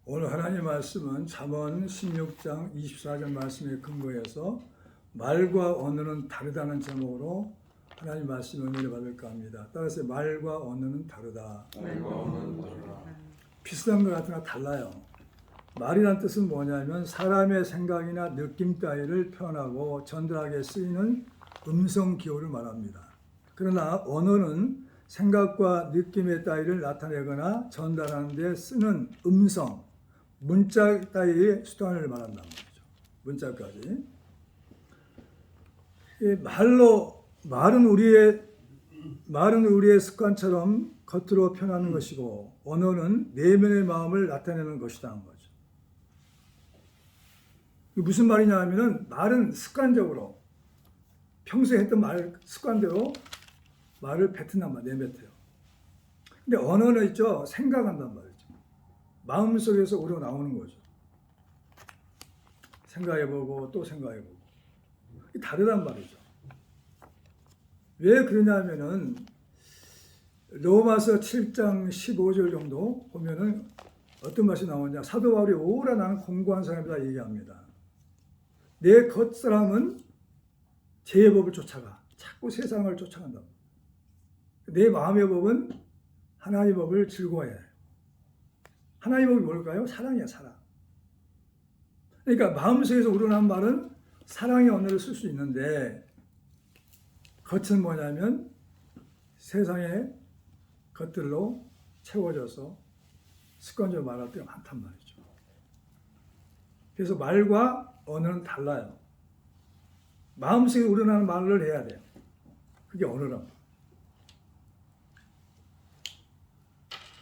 오늘 하나님 말씀은 잠언 16장 24절 말씀에 근거해서 말과 언어는 다르다는 제목으로 하나님 말씀 은혜를 받을까 합니다. 따라서 말과 언어는 다르다. 비슷한 것 같으나 달라요. 말이란 뜻은 뭐냐면 사람의 생각이나 느낌 따위를 표현하고 전달하게 쓰이는 음성 기호를 말합니다. 그러나 언어는 생각과 느낌의 따위를 나타내거나 전달하는 데 쓰는 음성, 문자 따위의 수단을 말한단 말이죠. 문자까지. 말은 우리의 습관처럼 겉으로 표현하는 것이고 언어는 내면의 마음을 나타내는 것이다 하는 거죠. 무슨 말이냐 하면은 말은 습관적으로 평소에 했던 말 습관대로 말을 뱉는단 말이에요. 내뱉어요. 근데 언어는 있죠. 생각한단 말이죠. 마음속에서 우러나오는 거죠. 생각해보고 또 생각해보고. 다르단 말이죠. 왜 그러냐면은 로마서 7장 15절 정도 보면은 어떤 말이 나오냐. 사도 바울이 오라 나는 공고한 사람이다 얘기합니다. 내 겉사람은 제 법을 쫓아가. 자꾸 세상을 쫓아간다. 내 마음의 법은 하나님의 법을 즐거워해요. 하나님의 법이 뭘까요? 사랑이야, 사랑. 그러니까 마음속에서 우러난 말은 사랑의 언어를 쓸 수 있는데 겉은 뭐냐면 세상의 것들로 채워져서 습관적으로 말할 때가 많단 말이죠. 그래서 말과 언어는 달라요. 마음속에 우러나는 말을 해야 돼요. 그게 언어랍니다.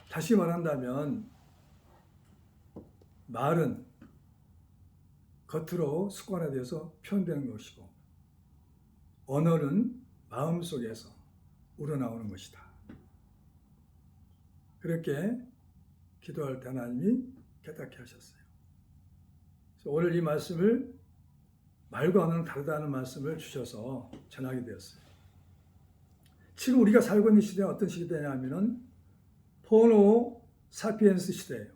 다시 말한다면 말은 겉으로 습관화되어서 표현되는 것이고 언어는 마음속에서 우러나오는 것이다. 그렇게 기도할 때 하나님이 깨닫게 하셨어요. 그래서 오늘 이 말씀을 말과 언어는 다르다는 말씀을 주셔서 전하게 되었어요. 지금 우리가 살고 있는 시대는 어떤 시대냐면은 포노 사피엔스 시대예요.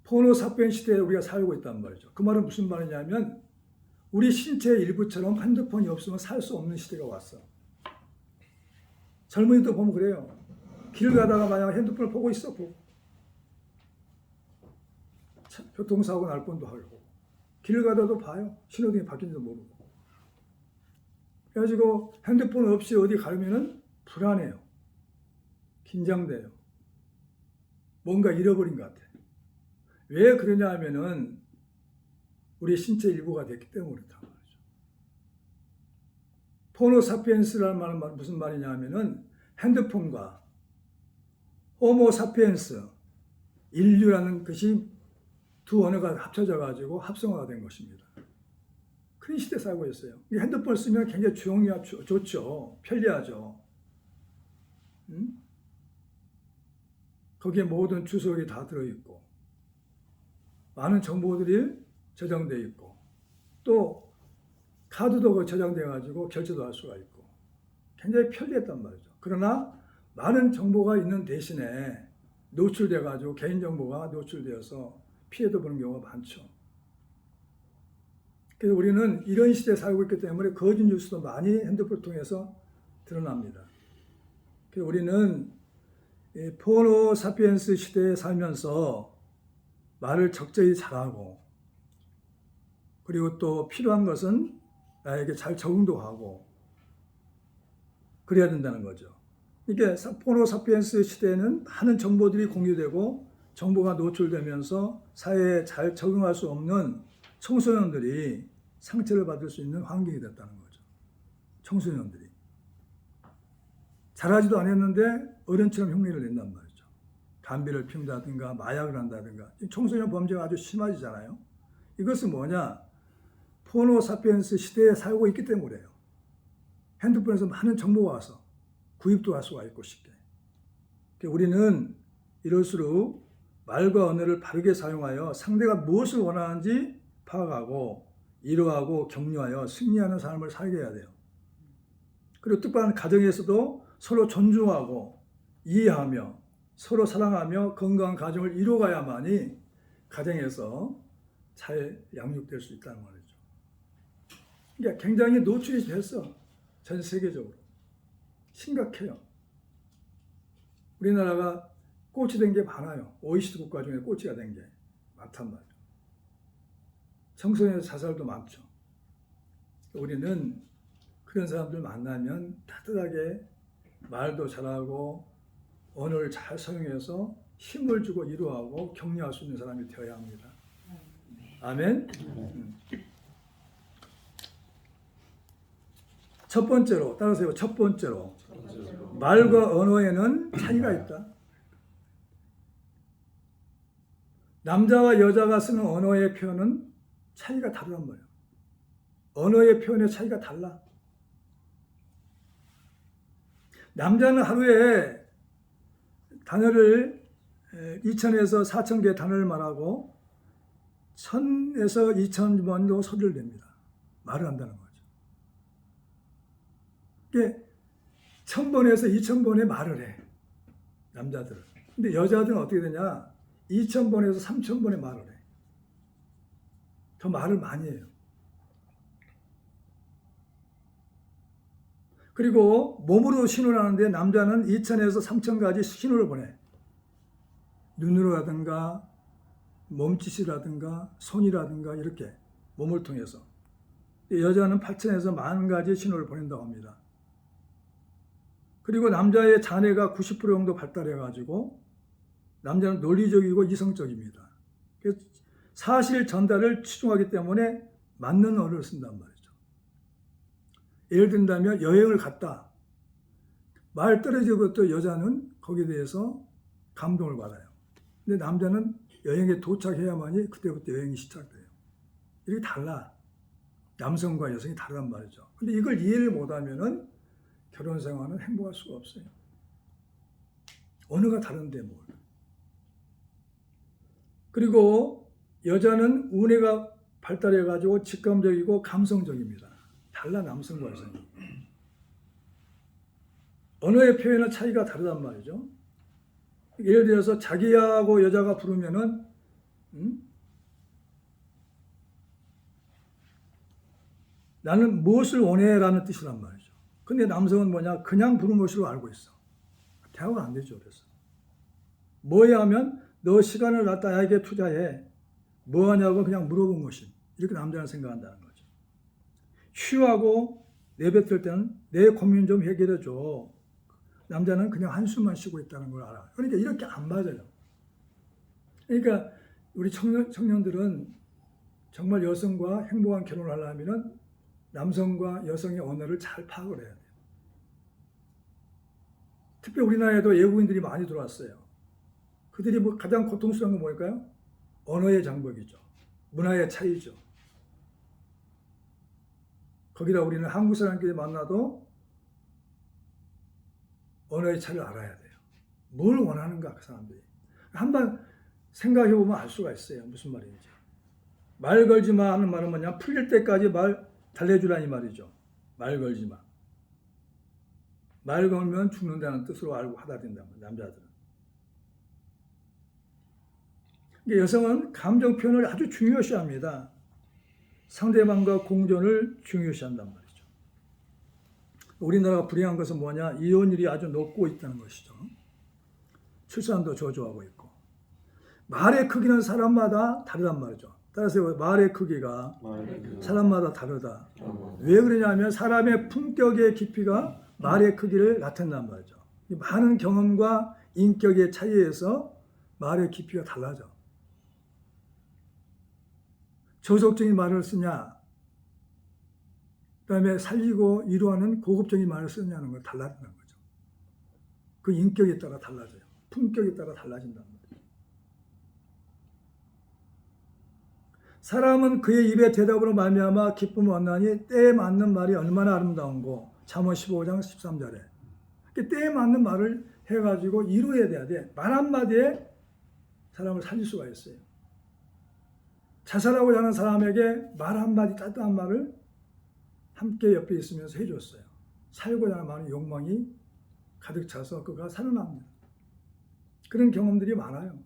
포노 사피엔스 시대에 우리가 살고 있단 말이죠. 그 말은 무슨 말이냐면 우리 신체의 일부처럼 핸드폰이 없으면 살 수 없는 시대가 왔어. 젊은이도 보면 그래요. 길 가다가 만약 핸드폰을 보고 있어. 교통사고 날 뻔도 하고. 길 가다도 봐요. 신호등이 바뀐지도 모르고. 그래가지고 핸드폰 없이 어디 가면은 불안해요. 긴장돼요. 뭔가 잃어버린 것 같아요. 왜 그러냐 하면은 우리 신체 일부가 됐기 때문에 그렇단 말이죠. 포노 사피엔스라는 말은 무슨 말이냐 하면은 핸드폰과 호모 사피엔스, 인류라는 것이 두 언어가 합쳐져 가지고 합성화가 된 것입니다. 그런 시대에 살고 있어요. 이 핸드폰을 쓰면 굉장히 좋죠. 편리하죠. 거기에 모든 주소가 다 들어있고 많은 정보들이 저장되어 있고 또 카드도 저장되어 가지고 결제도 할 수가 있고 굉장히 편리했단 말이죠. 그러나 많은 정보가 있는 대신에 노출돼 가지고 개인정보가 노출되어서 피해도 보는 경우가 많죠. 그래서 우리는 이런 시대에 살고 있기 때문에 거짓 뉴스도 많이 핸드폰을 통해서 드러납니다. 그래서 우리는 포노 사피엔스 시대에 살면서 말을 적절히 잘하고 그리고 또 필요한 것은 나에게 잘 적응도 하고 그래야 된다는 거죠. 이게 포노 사피엔스 시대에는 많은 정보들이 공유되고 정보가 노출되면서 사회에 잘 적응할 수 없는 청소년들이 상처를 받을 수 있는 환경이 됐다는 거죠. 청소년들이. 잘하지도 않았는데 어른처럼 흉내를 낸단 말이죠. 담배를 피운다든가 마약을 한다든가. 청소년 범죄가 아주 심해지잖아요. 이것은 뭐냐? 포노 사피엔스 시대에 살고 있기 때문에요. 핸드폰에서 많은 정보가 와서 구입도 할 수가 있고 쉽게. 우리는 이럴수록 말과 언어를 바르게 사용하여 상대가 무엇을 원하는지 파악하고 이해하고 격려하여 승리하는 삶을 살게 해야 돼요. 그리고 뜻밖의 가정에서도 서로 존중하고 이해하며 서로 사랑하며 건강한 가정을 이루어가야만이 가정에서 잘 양육될 수 있다는 말이죠. 그러니까 굉장히 노출이 됐어. 전 세계적으로. 심각해요. 우리나라가 꽃이 된 게 많아요. OECD 국가 중에 꽃이가 된 게 많단 말이에요. 청소년 자살도 많죠. 우리는 그런 사람들 만나면 따뜻하게 말도 잘하고 언어를 잘 사용해서 힘을 주고 위로하고 격려할 수 있는 사람이 되어야 합니다. 아멘. 첫 번째로 따라서요. 첫 번째로 말과 언어에는 차이가 있다. 남자와 여자가 쓰는 언어의 표현은 차이가 다르단 말이에요. 언어의 표현의 차이가 달라. 남자는 하루에 단어를 2000에서 4000개의 단어를 말하고 1000에서 2000번도 소리를 냅니다. 말을 한다는 거죠. 이게 1000번에서 2000번의 말을 해. 남자들은. 근데 여자들은 어떻게 되냐? 2000번에서 3000번의 말을 해. 더 말을 많이 해요. 그리고 몸으로 신호를 하는데 남자는 2000에서 3000가지 신호를 보내. 눈으로라든가 몸짓이라든가 손이라든가 이렇게 몸을 통해서. 여자는 8000에서 10,000가지 신호를 보낸다고 합니다. 그리고 남자의 자뇌가 90% 정도 발달해가지고 남자는 논리적이고 이성적입니다. 그래서 사실 전달을 치중하기 때문에 맞는 언어를 쓴단 말이죠. 예를 든다면 여행을 갔다. 말 떨어지고부터 여자는 거기에 대해서 감동을 받아요. 근데 남자는 여행에 도착해야만이 그때부터 여행이 시작돼요. 이렇게 달라. 남성과 여성이 다르단 말이죠. 근데 이걸 이해를 못하면은 결혼 생활은 행복할 수가 없어요. 언어가 다른데 뭘. 그리고 여자는 우뇌가 발달해가지고 직감적이고 감성적입니다. 달라 남성과 여성이. 언어의 표현은 차이가 다르단 말이죠. 예를 들어서 자기야하고 여자가 부르면은 나는 무엇을 원해라는 뜻이란 말이죠. 근데 남성은 뭐냐? 그냥 부른 것으로 알고 있어. 대화가 안 되죠. 그래서 뭐야 하면 너 시간을 나에게 투자해. 뭐 하냐고 그냥 물어본 것이. 이렇게 남자는 생각한다는 거죠. 휴하고 내뱉을 때는 내 고민 좀 해결해 줘. 남자는 그냥 한숨만 쉬고 있다는 걸 알아. 그러니까 이렇게 안 맞아요. 그러니까 우리 청년들은 정말 여성과 행복한 결혼을 하려면 남성과 여성의 언어를 잘 파악을 해야 돼요. 특히 우리나라에도 외국인들이 많이 들어왔어요. 그들이 가장 고통스러운 건 뭘까요? 언어의 장벽이죠. 문화의 차이죠. 거기다 우리는 한국 사람끼리 만나도 언어의 차이를 알아야 돼요. 뭘 원하는가 그 사람들이. 한번 생각해 보면 알 수가 있어요. 무슨 말인지. 말 걸지 마 하는 말은 뭐냐? 풀릴 때까지 말 달래주라는 말이죠. 말 걸지 마. 말 걸면 죽는다는 뜻으로 알고 하다 된다면 남자들은. 여성은 감정 표현을 아주 중요시합니다. 상대방과 공존을 중요시한단 말이죠. 우리나라가 불행한 것은 뭐냐? 이혼율이 아주 높고 있다는 것이죠. 출산도 저조하고 있고. 말의 크기는 사람마다 다르단 말이죠. 따라서 말의 크기가 사람마다 다르다. 왜 그러냐면 사람의 품격의 깊이가 말의 크기를 나타낸단 말이죠. 많은 경험과 인격의 차이에서 말의 깊이가 달라져. 저속적인 말을 쓰냐, 그 다음에 살리고 위로하는 고급적인 말을 쓰냐는 건 달라지는 거죠. 그 인격에 따라 달라져요. 품격에 따라 달라진다는 거죠. 사람은 그의 입의 대답으로 말미암아 기쁨을 얻나니 때에 맞는 말이 얼마나 아름다운고. 잠언 15장 13절에. 때에 맞는 말을 해가지고 이루어야 돼야 돼. 말 한마디에 사람을 살릴 수가 있어요. 자살하고자 하는 사람에게 말 한마디 따뜻한 말을 함께 옆에 있으면서 해줬어요. 살고자 하는 욕망이 가득 차서 그가 살아납니다. 그런 경험들이 많아요.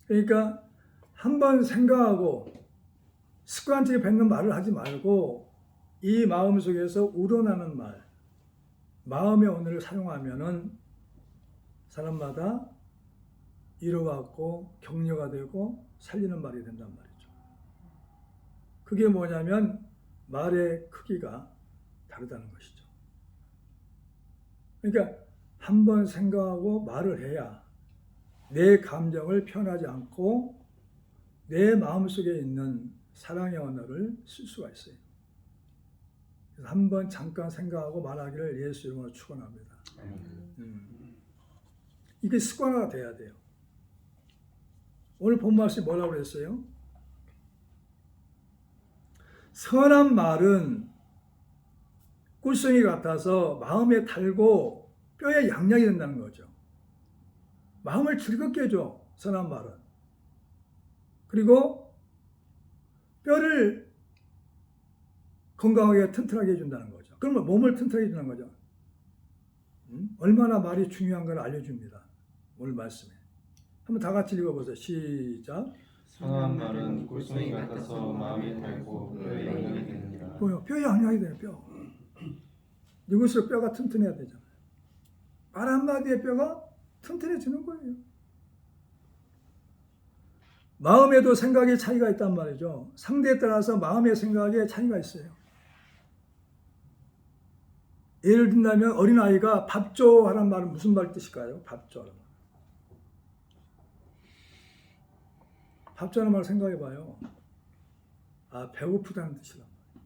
그러니까 한번 생각하고 습관적으로 뱉는 말을 하지 말고 이 마음속에서 우러나는 말, 마음의 언어를 사용하면은 사람마다 위로받고 격려가 되고 살리는 말이 된단 말이죠. 그게 뭐냐면 말의 크기가 다르다는 것이죠. 그러니까 한번 생각하고 말을 해야 내 감정을 표현하지 않고 내 마음속에 있는 사랑의 언어를 쓸 수가 있어요. 그래서 한번 잠깐 생각하고 말하기를 예수 이름으로 축원합니다. 이게 습관화가 돼야 돼요. 오늘 본 말씀이 뭐라고 그랬어요? 선한 말은 꿀송이 같아서 마음에 달고 뼈에 양약이 된다는 거죠. 마음을 즐겁게 해줘, 선한 말은. 그리고 뼈를 건강하게 튼튼하게 해준다는 거죠. 그러면 몸을 튼튼하게 해주는 거죠. 얼마나 말이 중요한 걸 알려줍니다. 오늘 말씀에. 한번 다 같이 읽어보세요. 시작. 선한 말은 꿀송이 같아서 마음에 달고 뼈에 양약이 되느니라. 뼈에 양약이 돼요. 뼈. 이것으로 뼈가 튼튼해야 되잖아요. 말 한마디에 뼈가 튼튼해지는 거예요. 마음에도 생각의 차이가 있단 말이죠. 상대에 따라서 마음의 생각에 차이가 있어요. 예를 든다면 어린아이가 밥 줘 하는 말은 무슨 말 뜻일까요? 밥 줘. 밥 줘라는 말 생각해 봐요. 아, 배고프다는 뜻이란 말이에요.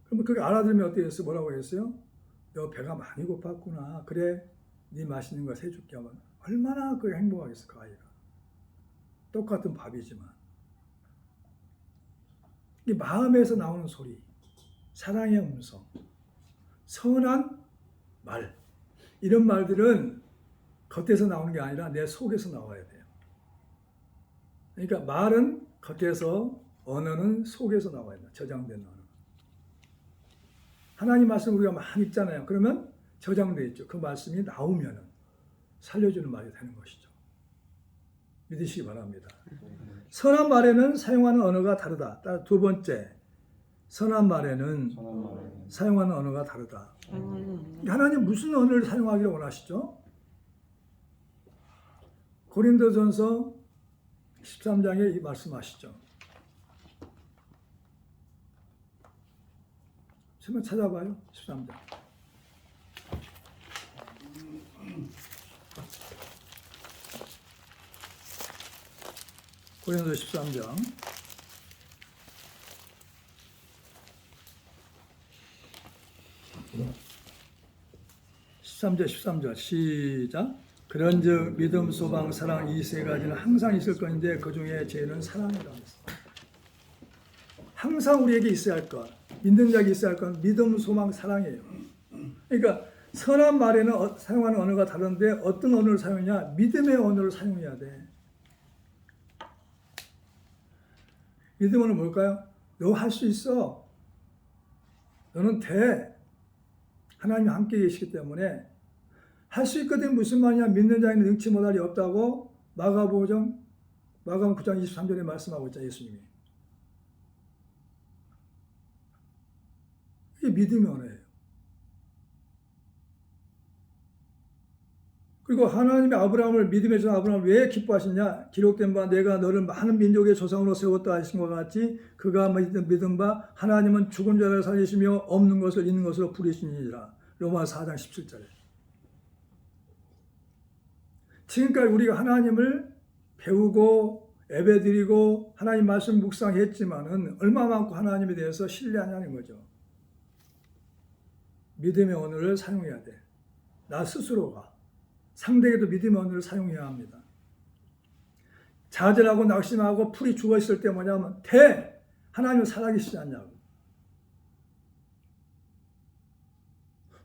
그러면 그게 알아들으면 어떻게 했어요? 뭐라고 했어요? 너 배가 많이 고팠구나. 그래, 네 맛있는 거 사줄게 하면 얼마나 그 행복하겠어, 그 아이가. 똑같은 밥이지만. 이 마음에서 나오는 소리, 사랑의 음성, 선한 말, 이런 말들은 겉에서 나오는 게 아니라 내 속에서 나와야 돼요. 그러니까 말은 겉에서, 언어는 속에서 나와야 돼요. 저장된 언어. 하나님 말씀 우리가 많이 읽잖아요. 그러면 저장되어 있죠. 그 말씀이 나오면 살려주는 말이 되는 것이죠. 믿으시기 바랍니다. 선한 말에는 사용하는 언어가 다르다. 두 번째, 선한 말에는 사용하는 언어가 다르다. 하나님 무슨 언어를 사용하기를 원하시죠? 고린도전서 13장에 이 말씀하시죠. 한번 찾아봐요. 13장. 고린도서 13장. 13절 13절 시작. 그런즉 믿음, 소망, 사랑 이 세 가지는 항상 있을 것인데 그 중에 제일은 사랑이라 했습니다. 항상 우리에게 있어야 할 것, 믿는 자에게 있어야 할 것, 믿음, 소망, 사랑이에요. 그러니까 선한 말에는 사용하는 언어가 다른데 어떤 언어를 사용하냐? 믿음의 언어를 사용해야 돼. 믿음은 뭘까요? 너 할 수 있어. 너는 돼. 하나님이 함께 계시기 때문에 할 수 있거든. 무슨 말이냐? 믿는 자에는 능치 못할 리 없다고 마가복음 9장 23절에 말씀하고 있죠. 예수님이. 이게 믿음의 언어예요. 그리고 하나님이 아브라함을 믿음의 종 아브라함을 왜 기뻐하시냐? 기록된 바 내가 너를 많은 민족의 조상으로 세웠다 하신 것 같이 그가 믿은 바 하나님은 죽은 자를 살리시며 없는 것을 있는 것으로 부리시니라. 로마서 4장 17절에. 지금까지 우리가 하나님을 배우고 예배드리고 하나님 말씀 묵상했지만은 얼마만큼 하나님에 대해서 신뢰하냐는 거죠. 믿음의 언어를 사용해야 돼. 나 스스로가. 상대에게도 믿음의 언어를 사용해야 합니다. 좌절하고 낙심하고 풀이 죽어있을 때 뭐냐면 하나님은 살아계시지 않냐고.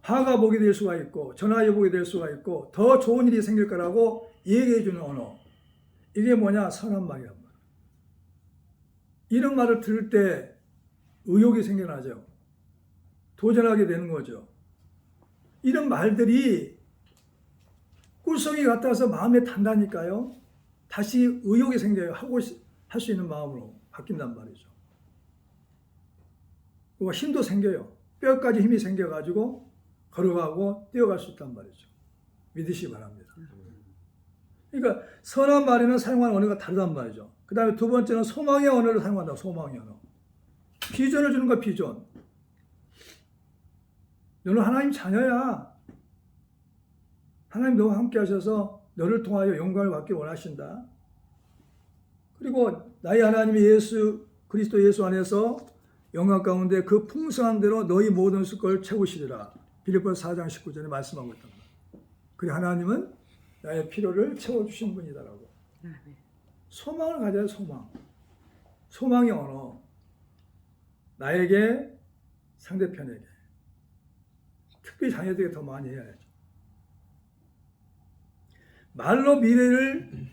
화가 보게 될 수가 있고 전화해 보게 될 수가 있고 더 좋은 일이 생길 거라고 얘기해 주는 언어. 이게 뭐냐? 선한 말이란 말. 이런 말을 들을 때 의욕이 생겨나죠. 도전하게 되는 거죠. 이런 말들이 꿀송이 같아서 마음에 단다니까요. 다시 의욕이 생겨요. 할 수 있는 마음으로 바뀐단 말이죠. 그리고 힘도 생겨요. 뼈까지 힘이 생겨가지고 걸어가고 뛰어갈 수 있단 말이죠. 믿으시기 바랍니다. 그러니까 선한 말에는 사용하는 언어가 다르단 말이죠. 그 다음에 두 번째는 소망의 언어를 사용한다. 소망의 언어. 비전을 주는 거야. 비전. 너는 하나님 자녀야. 하나님 너와 함께 하셔서 너를 통하여 영광을 받기 원하신다. 그리고 나의 하나님이 그리스도 예수 안에서 영광 가운데 그 풍성한 대로 너희 모든 수고를 채우시리라. 빌립보서 4장 19절에 말씀하고 있단 말이에요. 그리고 하나님은 나의 필요를 채워주신 분이다라고. 소망을 가져야 소망. 소망의 언어. 나에게, 상대편에게. 특별히 자녀들에게 더 많이 해야죠. 말로 미래를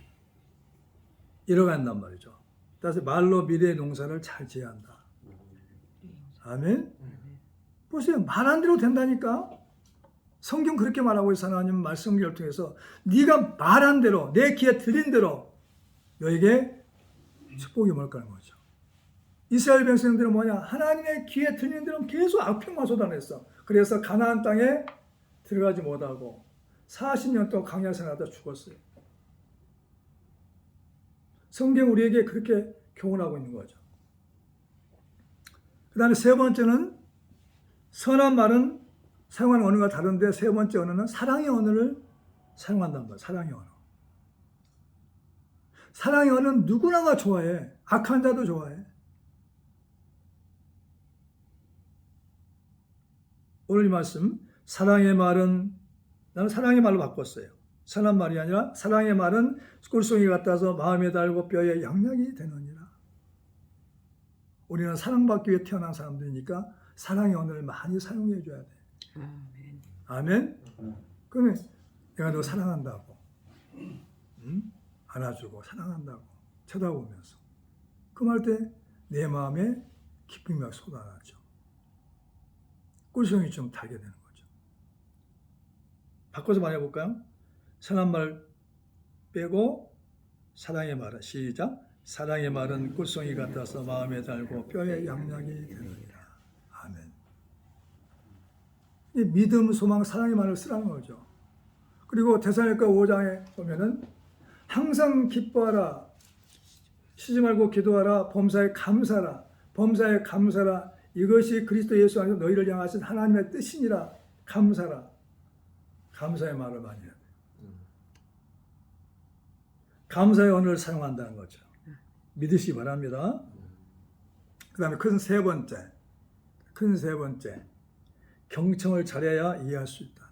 이뤄간단 말이죠. 따라서 말로 미래의 농사를 잘 지어야 한다. 아멘? 보세요. 말한 대로 된다니까? 성경 그렇게 말하고 있어. 하나님 말씀을 통해서 네가 말한 대로, 내 귀에 들린 대로 너에게 축복이 뭘까는 거죠. 이스라엘 백성들은 뭐냐? 하나님의 귀에 들리는 대로 계속 악평만 쏟아냈어. 그래서 가나안 땅에 들어가지 못하고 40년 동안 광야 생활하다 죽었어요. 성경 우리에게 그렇게 교훈하고 있는 거죠. 그 다음에 세 번째는 선한 말은 사용하는 언어가 다른데 세 번째 언어는 사랑의 언어를 사용한단 말이에요. 사랑의 언어. 사랑의 언어는 누구나가 좋아해. 악한 자도 좋아해. 오늘 이 말씀 사랑의 말은 나는 사랑의 말로 바꿨어요. 선한 말이 아니라 사랑의 말은 꿀송이 같아서 마음에 달고 뼈에 양약이 되느니라. 우리는 사랑받기 위해 태어난 사람들이니까 사랑의 언어를 많이 사용해 줘야 돼. 아멘. 아멘? 그러면 내가 너 사랑한다고. 응? 안아주고 사랑한다고 쳐다보면서 그 말 때 내 마음에 기쁨이 막 쏟아나죠. 꿀송이 좀 달게 되는 거죠. 바꿔서 말해볼까요? 선한 말 빼고 사랑의 말은 시작. 사랑의 말은 꿀송이 같아서 마음에 달고 뼈에 양약이 되느니라. 아멘. 이 믿음, 소망, 사랑의 말을 쓰라는 거죠. 그리고 데살로니가 5장에 보면은 항상 기뻐하라. 쉬지 말고 기도하라. 범사에 감사하라. 범사에 감사하라. 이것이 그리스도 예수 안에서 너희를 향하신 하나님의 뜻이니라. 감사하라. 감사의 말을 많이 해야 돼요. 감사의 언어를 사용한다는 거죠. 믿으시기 바랍니다. 그 다음에 큰 세 번째. 경청을 잘해야 이해할 수 있다.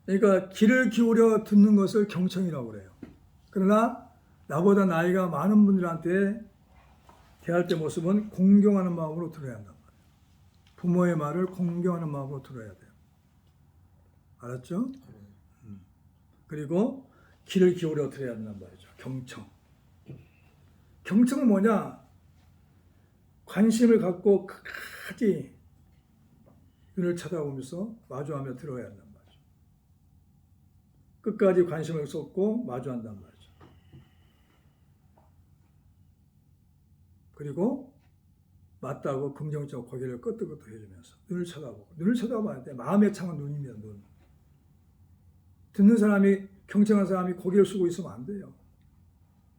그러니까 귀를 기울여 듣는 것을 경청이라고 그래요. 그러나 나보다 나이가 많은 분들한테 대할 때 모습은 공경하는 마음으로 들어야 한단 말이에요. 부모의 말을 공경하는 마음으로 들어야 돼요. 알았죠? 그리고 귀를 기울여 들어야 한단 말이죠. 경청. 경청은 뭐냐? 관심을 갖고 끝까지 눈을 쳐다보면서 마주하며 들어야 한단 말이죠. 끝까지 관심을 쏟고 마주한단 말이죠. 그리고 맞다고 긍정적으로 고개를 끄덕끄덕 해주면서 눈을 쳐다보고 눈을 쳐다봐야 돼. 마음의 창은 눈입니다. 눈. 듣는 사람이 경청한 사람이 고개를 숙이고 있으면 안 돼요.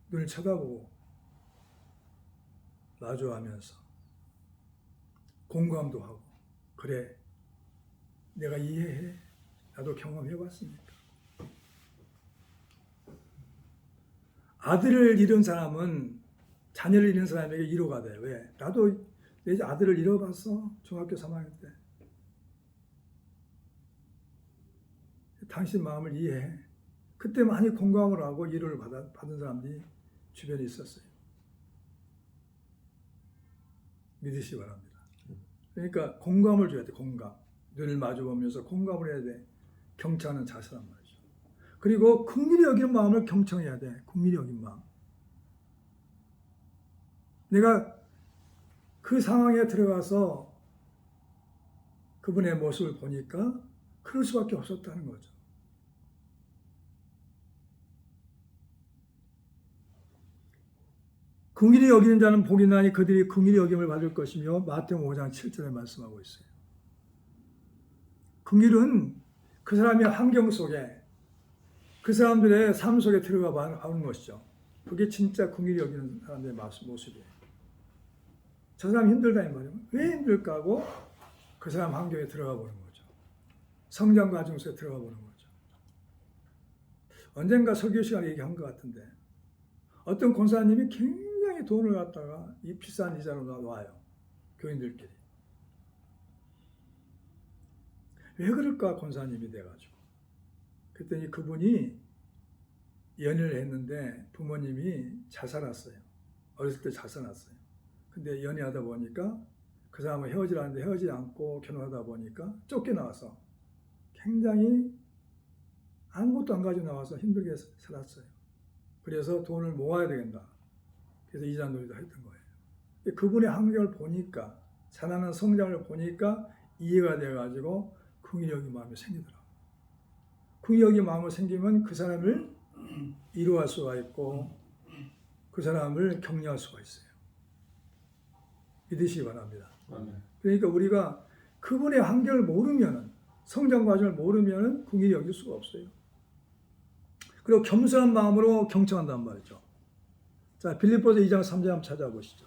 눈을 쳐다보고 마주하면서 공감도 하고 그래 내가 이해해. 나도 경험해봤으니까. 아들을 잃은 사람은 자녀를 잃은 사람에게 위로가 돼. 왜? 나도 내 아들을 잃어봤어. 중학교 3학년 때. 당신 마음을 이해해. 그때 많이 공감을 하고 위로를 받은 사람들이 주변에 있었어요. 믿으시기 바랍니다. 그러니까 공감을 줘야 돼. 공감. 눈을 마주보면서 공감을 해야 돼. 경청하는 자세란 말이죠. 그리고 긍휼히 여기는 마음을 경청해야 돼. 긍휼히 여긴 마음. 내가 그 상황에 들어가서 그분의 모습을 보니까 그럴 수밖에 없었다는 거죠. 긍휼히 여기는 자는 복이 나니 그들이 긍휼히 여김을 받을 것이며 마태복음 5장 7절에 말씀하고 있어요. 긍휼은 그 사람의 환경 속에 그 사람들의 삶 속에 들어가 봐는 것이죠. 그게 진짜 긍휼히 여기는 사람들의 모습이에요. 저 사람 힘들다 이 말이에요. 왜 힘들까 하고 그 사람 환경에 들어가 보는 거죠. 성장 과정 속에 들어가 보는 거죠. 언젠가 설교 시간에 얘기한 것 같은데 어떤 권사님이 굉장히 돈을 갖다가 이 비싼 이자로 놔요. 교인들끼리. 왜 그럴까 권사님이 돼가지고. 그랬더니 그분이 연애를 했는데 부모님이 자살했어요. 어렸을 때 자살했어요. 근데 연애하다 보니까 그 사람은 헤어지라는데 헤어지지 않고 결혼하다 보니까 쫓겨나와서 굉장히 아무것도 안 가지고 나와서 힘들게 살았어요. 그래서 돈을 모아야 되겠다. 그래서 이자 놀이도 했던 거예요. 그분의 환경을 보니까 자라는 성장을 보니까 이해가 돼가지고 긍휼히 마음이 생기더라고요. 긍휼히 마음이 생기면 그 사람을 이루할 수가 있고 그 사람을 격려할 수가 있어요. 믿으시기 바랍니다. 그러니까 우리가 그분의 환경을 모르면 성장 과정을 모르면 긍휼히 여길 수가 없어요. 그리고 겸손한 마음으로 경청한단 말이죠. 자, 빌립보서 2장 3절 한번 찾아보시죠.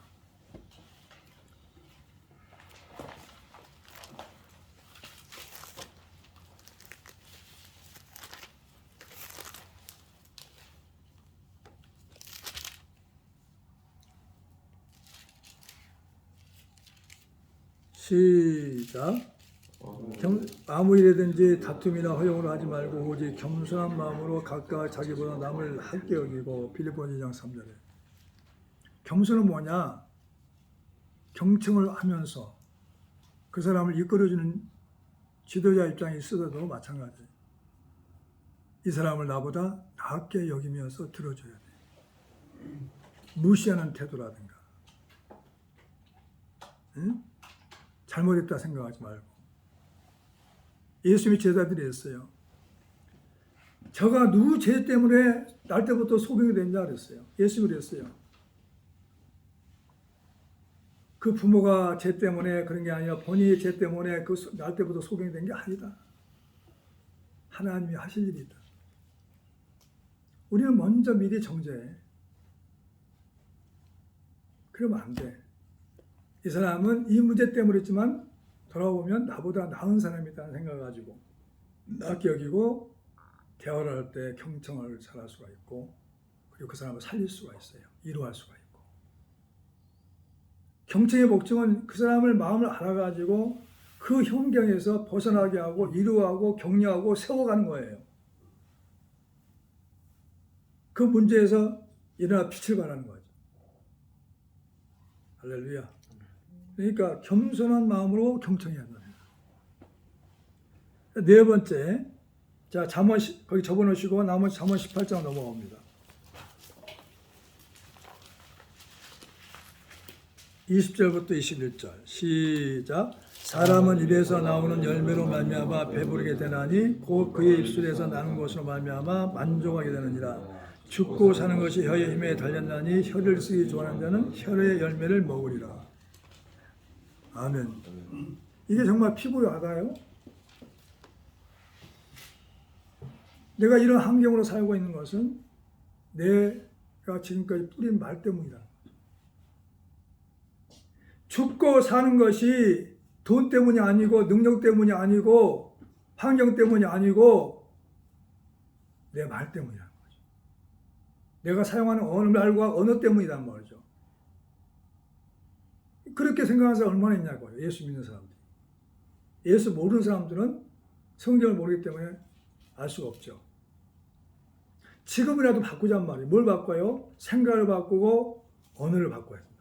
시작. 아무 일이든지 다툼이나 허용으로 하지 말고 오직 겸손한 마음으로 각각 자기보다 남을 할게 여기고. 빌립보서 2장 3절에 겸손은 뭐냐? 경청을 하면서 그 사람을 이끌어주는 지도자 입장에 있어도 마찬가지예요. 이 사람을 나보다 낫게 여기면서 들어줘야 돼. 무시하는 태도라든가, 응? 잘못했다 생각하지 말고. 예수님의 제자들이 했어요. 저가 누구 죄 때문에 날 때부터 소경이 됐냐 그랬어요. 예수님이 그랬어요. 그 부모가 죄 때문에 그런 게 아니라 본인의 죄 때문에 그 날 때부터 소경이 된 게 아니다. 하나님이 하실 일이다. 우리는 먼저 미리 정죄해. 그러면 안 돼. 이 사람은 이 문제 때문이지만 돌아보면 나보다 나은 사람이라는 생각을 가지고 낫게 여기고 대화를 할 때 경청을 잘할 수가 있고 그리고 그 사람을 살릴 수가 있어요. 이루할 수가 있고. 경청의 목적은 그 사람을 마음을 알아가지고 그 환경에서 벗어나게 하고 이루하고 격려하고 세워가는 거예요. 그 문제에서 일어나 빛을 발하는 거죠. 할렐루야. 그러니까 겸손한 마음으로 경청해야 한다. 네 번째, 자 잠언 거기 접어놓으시고 나머지 잠언 18장 넘어갑니다. 20절부터 21절 시작. 사람은 입에서 나오는 열매로 말미암아 배부르게 되나니 곧 그의 입술에서 나는 것으로 말미암아 만족하게 되느니라. 죽고 사는 것이 혀의 힘에 달렸나니 혀를 쓰기 좋아하는 자는 혀의 열매를 먹으리라. 아멘. 이게 정말 피부에 와닿아요? 내가 이런 환경으로 살고 있는 것은 내가 지금까지 뿌린 말 때문이다. 죽고 사는 것이 돈 때문이 아니고 능력 때문이 아니고 환경 때문이 아니고 내 말 때문이라는 거죠. 내가 사용하는 말과 언어 때문이란 말이죠. 그렇게 생각하는 사람 얼마나 있냐고요. 예수 믿는 사람들. 예수 모르는 사람들은 성경을 모르기 때문에 알 수가 없죠. 지금이라도 바꾸자는 말이에요. 뭘 바꿔요? 생각을 바꾸고 언어를 바꿔야 된다.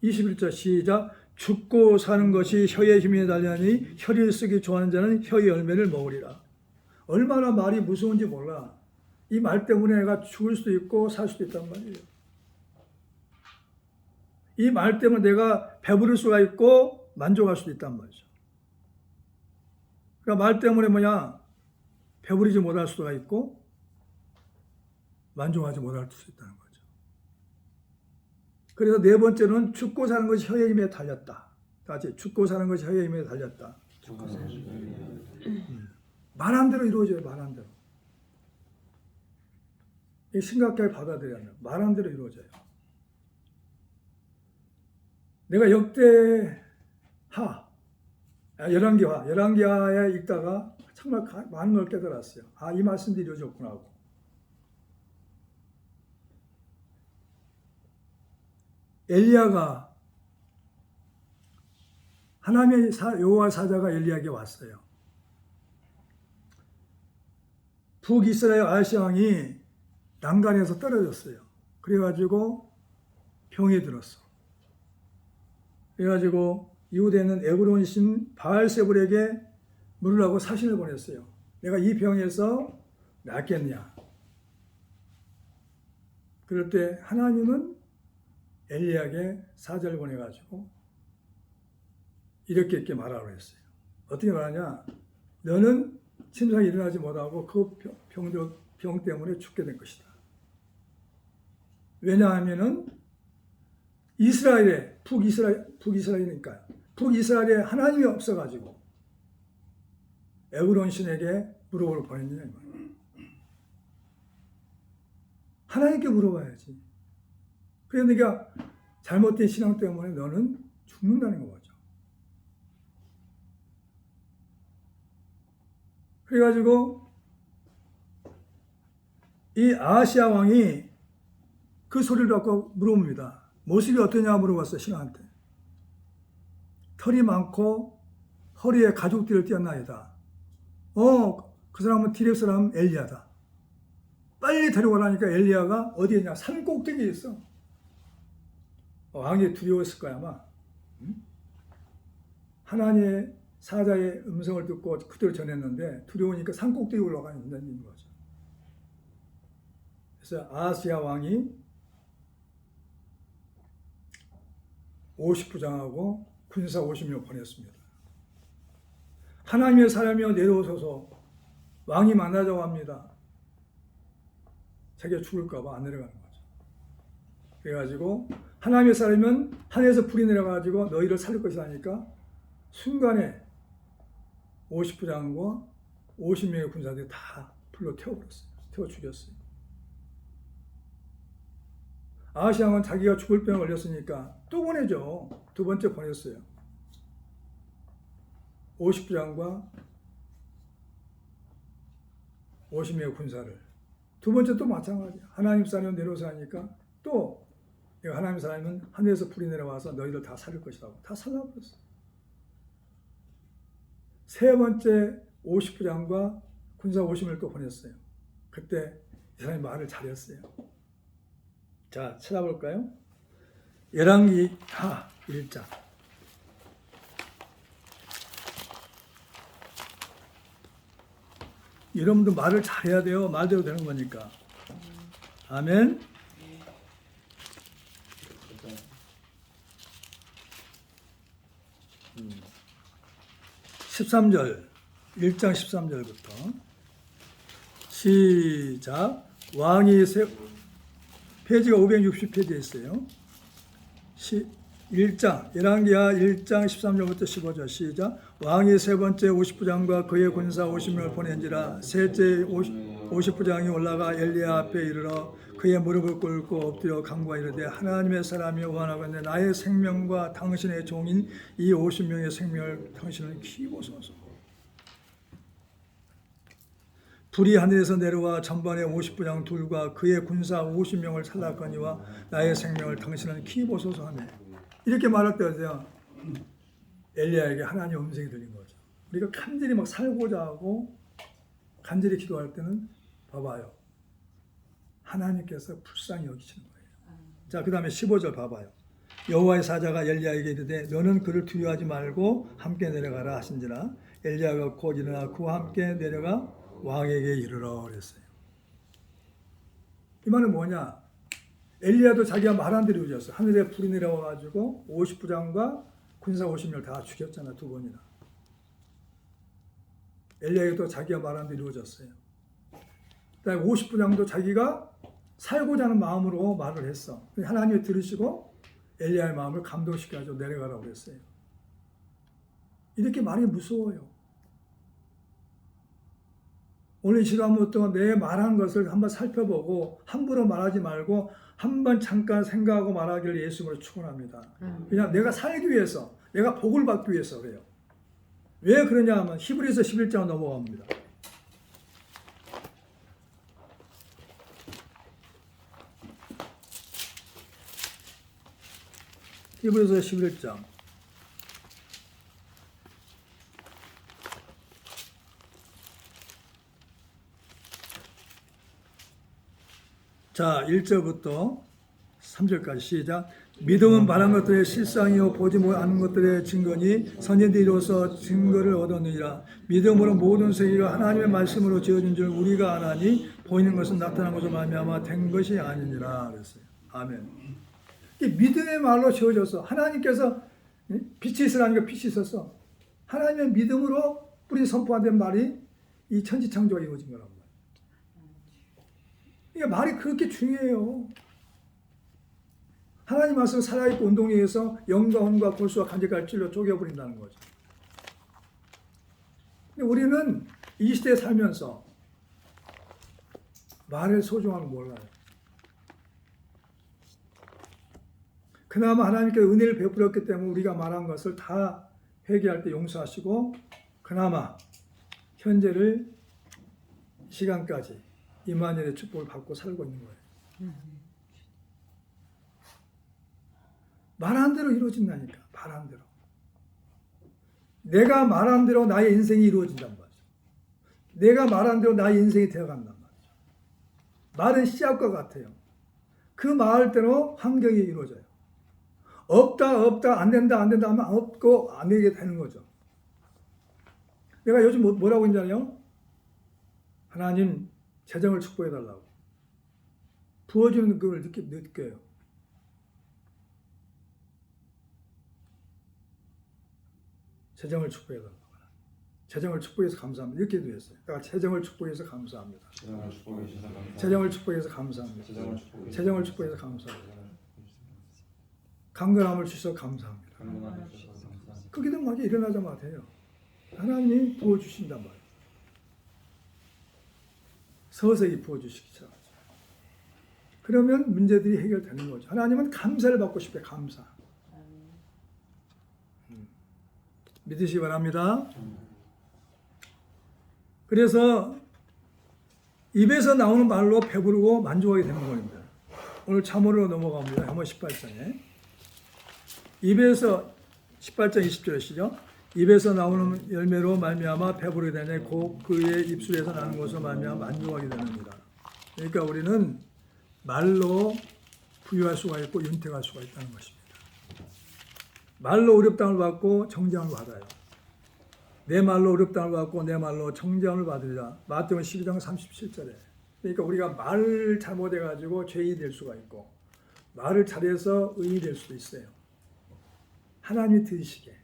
21절 시작. 죽고 사는 것이 혀의 힘에 달리니 혀를 쓰기 좋아하는 자는 혀의 열매를 먹으리라. 얼마나 말이 무서운지 몰라. 이 말 때문에 내가 죽을 수도 있고 살 수도 있단 말이에요. 이 말 때문에 내가 배부를 수가 있고 만족할 수도 있단 말이죠. 그러니까 말 때문에 배부르지 못할 수가 있고 만족하지 못할 수 있다는 거죠. 그래서 네 번째는 죽고 사는 것이 혀의 힘에 달렸다. 다시 죽고 사는 것이 혀의 힘에 달렸다. 말한 대로 이루어져요. 말한 대로. 심각하게 받아들여야 합니다. 말한 대로 이루어져요. 내가 열왕기하에 읽다가 정말 많은 걸 깨달았어요. 이 말씀도 이루어졌구나 하고. 엘리야가 하나님의 여호와 사자가 엘리야에게 왔어요. 북이스라엘 아하스 왕이 난간에서 떨어졌어요. 그래가지고 병이 들었어. 그래가지고 이후에는 에그론 신 바알세불에게 물으라고 사신을 보냈어요. 내가 이 병에서 낫겠냐. 그럴 때 하나님은 엘리야에게 사자를 보내가지고 이렇게 말하라고 했어요. 어떻게 말하냐? 너는 침상에 일어나지 못하고 그 병 때문에 죽게 된 것이다. 왜냐하면은 북이스라엘이니까요. 북이스라엘에 하나님이 없어가지고 에그론 신에게 물어보러 보냈느냐. 하나님께 물어봐야지. 그러니까 잘못된 신앙 때문에 너는 죽는다는 거죠. 그래가지고 이 아하시아 왕이 그 소리를 듣고 물어봅니다. 모습이 어떠냐 물어봤어요. 신하한테. 털이 많고 허리에 가죽띠를 띄었나이다. 그 사람은 디렉 사람 엘리야다. 빨리 데려오라니까 엘리야가 어디에 있냐? 산 꼭대기에 있어. 왕이 두려웠을 거야 아마. 하나님의 사자의 음성을 듣고 그대로 전했는데 두려우니까 산 꼭대기에 올라가 있는 거죠. 그래서 아하시아 왕이 50부장하고 군사 50명 보냈습니다. 하나님의 사람이여 내려오소서. 왕이 만나자고 합니다. 자기가 죽을까 봐 안 내려가는 거죠. 그래가지고 하나님의 사람이면 하늘에서 불이 내려가지고 너희를 살릴 것이다 하니까 순간에 50부장과 50명의 군사들이 다 불로 태워버렸어요. 태워 죽였어요. 아하시아 왕은 자기가 죽을 병에 걸렸으니까 또 보내죠. 두 번째 보냈어요. 50부장과 50명의 군사를. 두 번째 또 마찬가지야. 하나님 사람이 내려오서 하니까 또 하나님 사람은 하늘에서 불이 내려와서 너희들 다 살릴 것이라고 다 살라버렸어. 세 번째 50부장과 군사 50명을 또 보냈어요. 그때 이 사람이 말을 잘했어요. 자, 찾아볼까요? 열왕기하 1장. 여러분도 말을 잘해야 돼요. 말대로 되는 거니까. 아멘. 13절, 1장 13절부터 시작. 페이지가 560페이지에 있어요. 1장, 열왕기하 1장 13절부터 15절 시작. 왕이 세 번째 50부장과 그의 군사 50명을 보낸지라. 셋째 50부장이 올라가 엘리야 앞에 이르러 그의 무릎을 꿇고 엎드려 간구하 이르되 하나님의 사람이 원하건대 나의 생명과 당신의 종인 이 50명의 생명을 당신은 키우소서. 불이 하늘에서 내려와 전반에 50부장 둘과 그의 군사 50명을 살랐거니와 나의 생명을 당신은 키우소서 하네. 이렇게 말할 때요, 엘리야에게 하나님의 음성이 들린 거죠. 우리가 간절히 막 살고자 하고 간절히 기도할 때는 봐봐요. 하나님께서 불쌍히 여기시는 거예요. 자, 그 다음에 15절 봐봐요. 여호와의 사자가 엘리야에게 이르되 너는 그를 두려워하지 말고 함께 내려가라 하신지라. 엘리야가 곧 일어나 그와 함께 내려가 왕에게 이르러 그랬어요. 이 말은 뭐냐? 엘리야도 자기가 말한 대로 이루어졌어. 하늘에 불이 내려와가지고 50부장과 군사 50명 다 죽였잖아, 2번이나. 엘리야도 자기가 말한 대로 이루어졌어요. 그다음에 50부장도 자기가 살고자 하는 마음으로 말을 했어. 하나님이 들으시고 엘리야의 마음을 감동시켜가지고 내려가라고 그랬어요. 이렇게 말이 무서워요. 오늘 이 시간부터 내 말한 것을 한번 살펴보고 함부로 말하지 말고 한번 잠깐 생각하고 말하기를 예수님으로 축원합니다. 그냥 내가 살기 위해서, 내가 복을 받기 위해서 그래요. 왜 그러냐 하면 히브리서 11장 넘어갑니다. 히브리서 11장. 자, 1절부터 3절까지 시작. 믿음은 바란 것들의 실상이요 보지 못하는 것들의 증거니 선인들이 이로써 증거를 얻었느니라. 믿음으로 모든 세계가 하나님의 말씀으로 지어진 줄 우리가 아나니 보이는 것은 나타난 것으로 말미암아 된 것이 아니니라 그랬어요. 아멘. 이 믿음의 말로 지어졌어. 하나님께서 빛이 있으라니까 빛이 있었어. 하나님의 믿음으로 뿌리 선포한 말이 이 천지창조가 이루어진 거란 말이에요. 이게 말이 그렇게 중요해요. 하나님 말씀 살아있고 운동에 의해서 영과 혼과 골수와 간질까지 찔러 쪼개버린다는 거죠. 근데 우리는 이 시대에 살면서 말의 소중함을 몰라요. 그나마 하나님께 은혜를 베풀었기 때문에 우리가 말한 것을 다 회개할 때 용서하시고 그나마 현재를 시간까지 임마누엘의 축복을 받고 살고 있는 거예요. 말한 대로 이루어진다니까. 말한 대로. 내가 말한 대로 나의 인생이 이루어진단 말이죠. 내가 말한 대로 나의 인생이 되어간단 말이죠. 말은 씨앗과 같아요. 그 말대로 환경이 이루어져요. 없다 안 된다 하면 없고 안 되게 되는 거죠. 내가 요즘 뭐라고 했냐면 하나님 재정을 축복해 달라고. 부어주는 그걸 느껴요. 재정을 축복해 달라고. 재정을 축복해서 감사합니다. 이렇게 기도했어요. 내가 재정을 축복해서 감사합니다. 재정을 축복해서 감사합니다. 재정을 축복해서 감사합니다. 강건함을 주셔서 감사합니다. 그게 더 맞아 일어나자마자 해요. 하나님이 부어주신단 말이에요. 서서히 부어주시기 시작하죠. 그러면 문제들이 해결되는 거죠. 하나님은 감사를 받고 싶어요. 감사. 믿으시기 바랍니다. 그래서 입에서 나오는 말로 배부르고 만족하게 되는 겁니다. 오늘 잠언으로 넘어갑니다. 잠언 18장에. 입에서 18장 20절이시죠. 입에서 나오는 열매로 말미암아 배부르게 되네 곧 그의 입술에서 나는 것으로 말미암아 만족하게 되느니라. 그러니까 우리는 말로 부유할 수가 있고 윤택할 수가 있다는 것입니다. 말로 의롭다함을 받고 정죄함을 받아요. 내 말로 의롭다함을 받고 내 말로 정죄함을 받으리라. 마태복음 12장 37절에. 그러니까 우리가 말을 잘못해가지고 죄인이 될 수가 있고 말을 잘해서 의인이 될 수도 있어요. 하나님이 들으시게.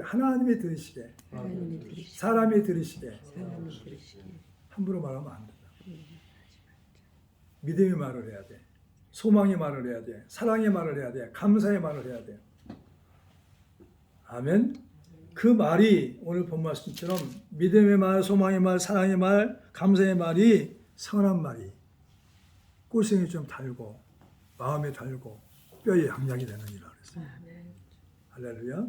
하나님이 들으시게. 사람이 들으시게. 함부로 말하면 안 된다. 믿음의 말을 해야 돼. 소망의 말을 해야 돼. 사랑의 말을 해야 돼. 감사의 말을 해야 돼. 아멘. 그 말이 오늘 본 말씀처럼 믿음의 말, 소망의 말, 사랑의 말, 감사의 말이 선한 말이 꿀생이 좀 달고 마음에 달고 뼈에 양약이 되느니라 그랬어요. 할렐루야.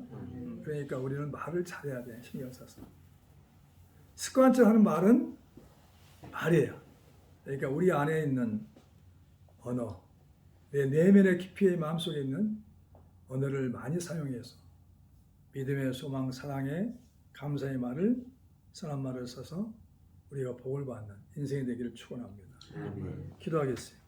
그러니까 우리는 말을 잘해야 돼. 신경 써서. 습관처럼 하는 말은 말이에요. 그러니까 우리 안에 있는 언어, 내 내면의 깊이 마음속에 있는 언어를 많이 사용해서 믿음의 소망, 사랑의 감사의 말을 선한 말을 써서 우리가 복을 받는 인생이 되기를 축원합니다. 기도하겠습니다.